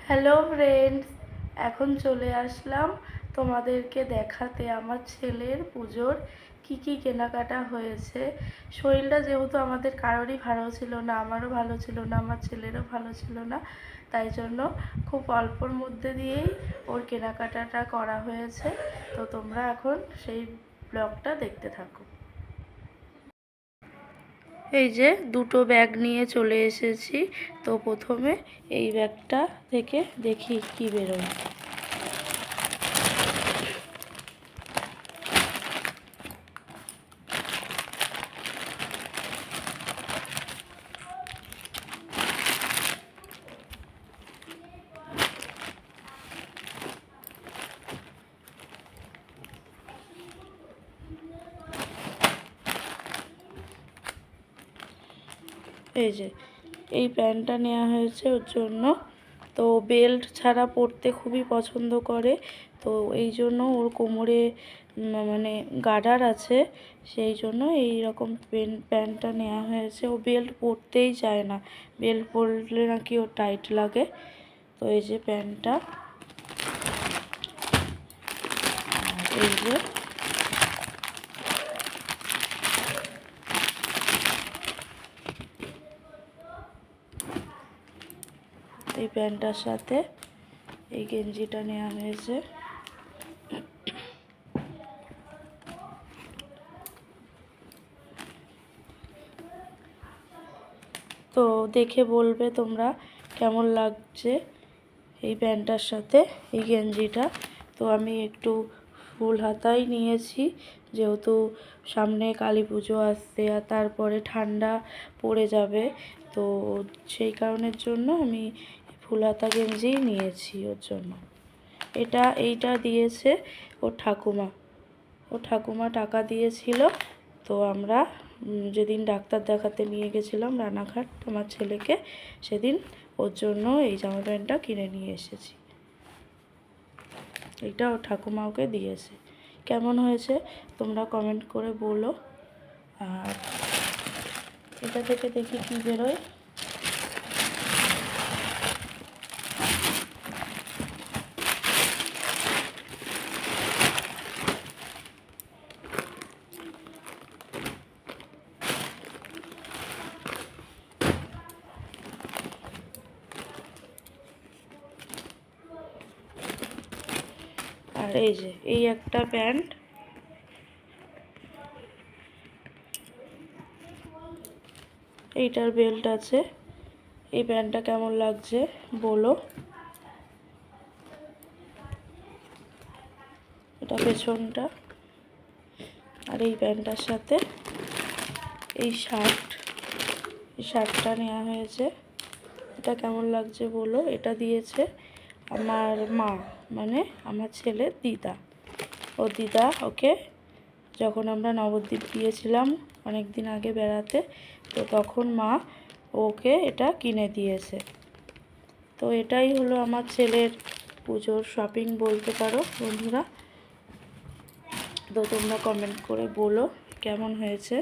Hello friends, এখন চলে আসলাম তোমাদেরকে দেখাতে আমার ছেলের পুজোর কি কি কেনাকাটা হয়েছে। শরীরটা যেহেতু আমাদের কারোরই ভালো ছিল না, আমারও ভালো ছিল না, আমার ছেলেরও ভালো ছিল না, তাই জন্য খুব অল্পর মধ্যে দিয়েই ওর কেনাকাটাটা করা হয়েছে। তো তোমরা এখন সেই ব্লগটা দেখতে থাকো। এই যে দুটো ব্যাগ নিয়ে চলে এসেছি। তো প্রথমে এই ব্যাগটা থেকে দেখি কি বেরোয়। এই যে এই প্যান্টটা নেওয়া হয়েছে ওর জন্য। তো বেল্ট ছাড়া পরতে খুবই পছন্দ করে, তো এই জন্য ওর কোমরে মানে গার্ডার আছে, সেই জন্য এই রকম প্যান্টটা নেওয়া হয়েছে। ও বেল্ট পরতেই চায় না, বেল্ট পরলে নাকি ওর টাইট লাগে। তো এই যে প্যান্টটা, এই যে এই প্যান্টটার সাথে এই গেঞ্জিটা নেওয়া হয়েছে। তো দেখে বলবে তোমরা কেমন লাগছে এই প্যান্টটার সাথে এই গেঞ্জিটা। তো আমি একটু ফুল হাতাই নিয়েছি, যেহেতু সামনে কালী পুজো আসছে আর তারপরে ঠান্ডা পড়ে যাবে, তো সেই কারণের জন্য আমি ফুল হাতা গেঞ্জিই নিয়েছি ওর জন্য। এইটা দিয়েছে ওর ঠাকুমা। ও ঠাকুমা টাকা দিয়েছিল। তো আমরা যেদিন ডাক্তার দেখাতে নিয়ে গেছিলাম রানাঘাট আমার ছেলেকে, সেদিন ওর জন্য এই জামা প্যান্টটা কিনে নিয়ে এসেছি। এটা ওর ঠাকুমা ওকে দিয়েছে। কেমন হয়েছে তোমরা কমেন্ট করে বলো। আর এটা থেকে দেখি কী বেরোয়। আর এই যে এই একটা প্যান্ট, এইটার বেল্ট আছে। এই প্যান্টটা কেমন লাগছে বলো। এটা পেছনটা। আর এই প্যান্টটার সাথে এই শার্টটা নেওয়া হয়েছে। এটা কেমন লাগছে বলো। এটা দিয়েছে আমার মা, মানে আমার ছেলের দিদা। ও দিদা ওকে যখন আমরা নবদ্বীপ গিয়েছিলাম অনেক দিন আগে বেড়াতে, তো তখন মা ওকে এটা কিনে দিয়েছে। তো এটাই হলো আমার ছেলের পুজোর শপিং বলতে পারো বন্ধুরা। তো তোমরা কমেন্ট করে বলো কেমন হয়েছে।